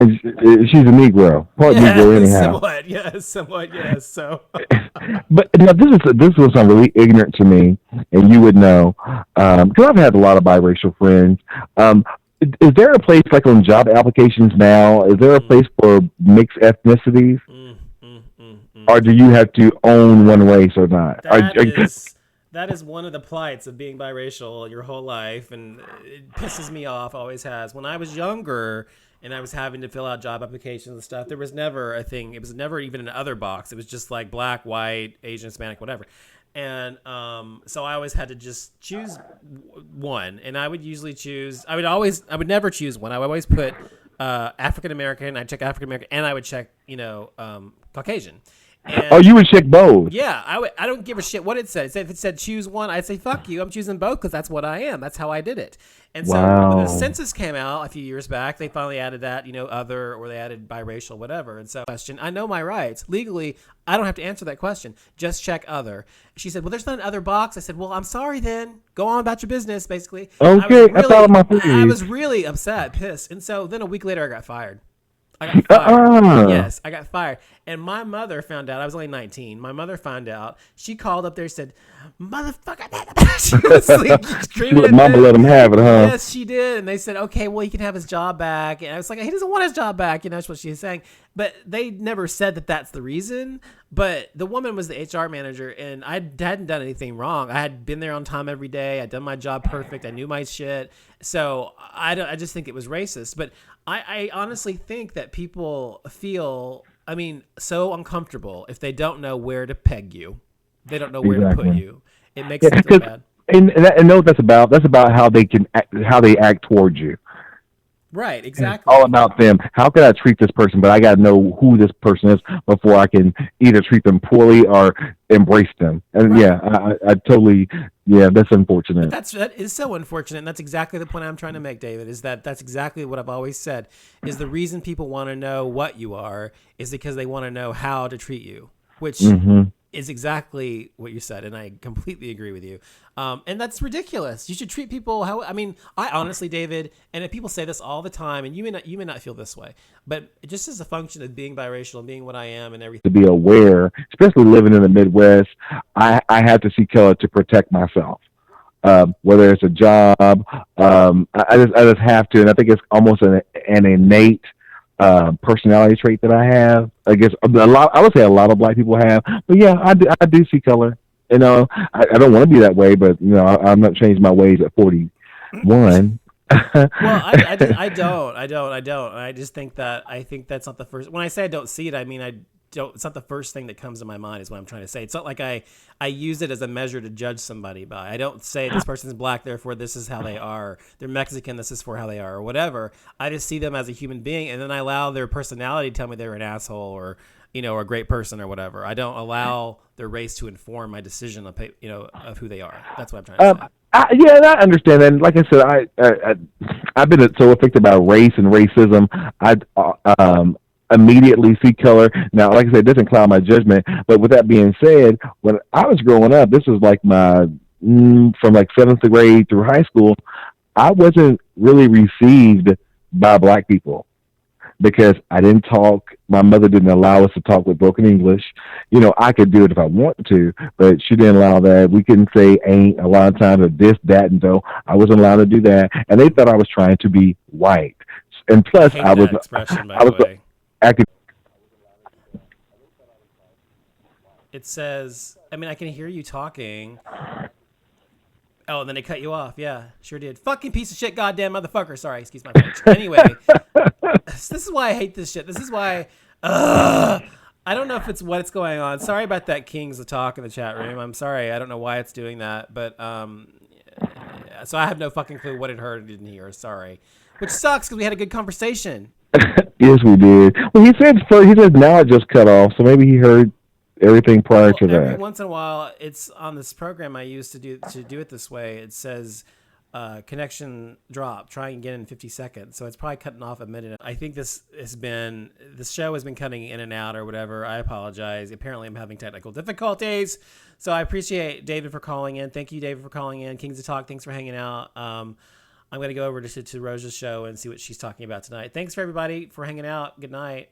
She's a Negro, part Negro, Yeah, anyhow. somewhat, yes. So, But now this was something really ignorant to me, and you would know because I've had a lot of biracial friends. Um, is there a place like on job applications now? Is there a mm, place for mixed ethnicities, mm, mm, mm, mm. or do you have to own one race or not? That is that is one of the plights of being biracial your whole life, and it pisses me off. Always has. When I was younger and I was having to fill out job applications and stuff, there was never a thing. It was never even an other box. It was just like black, white, Asian, Hispanic, whatever. And so I always had to just choose one, and I would usually choose. I would never choose one. I would always put African American. I'd check African American, and I would check Caucasian. Oh, And you would check both. yeah, I don't give a shit what it said. If it said choose one, I'd say fuck you. I'm choosing both because that's what I am. That's how I did it. And so when the Wow. census came out a few years back, they finally added that, other, or they added biracial, whatever. And so question, I know my rights. Legally, I don't have to answer that question. Just check other. She said, well, there's not an other box. I said, well, I'm sorry then. Go on about your business, basically. Okay, I thought of my I face. was really upset, pissed. And so then a week later I got fired. I got fired. Uh-uh. Yes, I got fired. And my mother found out. I was only 19. My mother found out. She called up there and said, motherfucker. She was like screaming at Mama them. let him have it, huh? Yes, she did. And they said, okay, well, he can have his job back. And I was like, he doesn't want his job back. That's what she was saying. But they never said that that's the reason. But the woman was the HR manager, and I hadn't done anything wrong. I had been there on time every day. I'd done my job perfect. I knew my shit. So I just think it was racist. But I honestly think that people feel, so uncomfortable if they don't know where to peg you. They don't know where to put Exactly. you. It makes Yeah, them feel because bad. and know what that's about. That's about how they how they act towards you. Right, It's all exactly. about them. How can I treat this person? But I got to know who this person is before I can either treat them poorly or embrace them. And Right. yeah, I totally, yeah, that's But unfortunate. that is so unfortunate, and that's exactly the point I'm trying to make, David. Is that that's exactly what I've always said. Is the reason people want to know what you are is because they want to know how to treat you, which Hmm. is exactly what you said, and I completely agree with you. And that's ridiculous. You should treat people how. I honestly, David, and if people say this all the time, and you may not feel this way, but just as a function of being biracial and being what I am and everything. To be aware, especially living in the Midwest, I have to see color to protect myself. Whether it's a job, I just have to, and I think it's almost an innate personality trait that I have. I guess a lot. I would say a lot of black people have, but yeah, I do see color. I don't want to be that way, but I'm not changing my ways at 41. Well, I don't. I just think that I think that's not the first. When I say I don't see it, I mean I don't. It's not the first thing that comes to my mind. Is what I'm trying to say. It's not like I use it as a measure to judge somebody by. I don't say this person's black, therefore this is how they are. They're Mexican, this is for how they are, or whatever. I just see them as a human being, and then I allow their personality to tell me they're an asshole or or a great person or whatever. I don't allow their race to inform my decision of of who they are. That's what I'm trying to Um, say. yeah, and I understand that. And like I said, I've been so affected by race and racism. I immediately see color. Now, like I said, it doesn't cloud my judgment. But with that being said, when I was growing up, this was like my from like seventh grade through high school. I wasn't really received by black people because I didn't talk. My mother didn't allow us to talk with broken English. I could do it if I wanted to, but she didn't allow that. We couldn't say ain't a lot of times or this, that, and so I wasn't allowed to do that. And they thought I was trying to be white. And I plus, hate that expression, by I the was way. acting. It says, I can hear you talking. Oh, and then they cut you off. Yeah, sure did. Fucking piece of shit, goddamn motherfucker. Sorry, excuse my French. Anyway, this is why I hate this shit. This is why. I don't know if it's what's going on. Sorry about that, King's the talk in the chat room. I'm sorry. I don't know why it's doing that, but so I have no fucking clue what it heard or didn't hear. Sorry, which sucks because we had a good conversation. Yes, we did. Well, he said first. He said now it just cut off, so maybe he heard everything prior Well, to every that. once in a while, it's on this program I used to do it this way. It says connection drop. Try again in 50 seconds. So it's probably cutting off a minute. I think this show has been cutting in and out or whatever. I apologize. Apparently, I'm having technical difficulties. So I appreciate David for calling in. Thank you, David, for calling in. Kings of Talk, thanks for hanging out. I'm going to go over to Rosa's show and see what she's talking about tonight. Thanks for everybody for hanging out. Good night.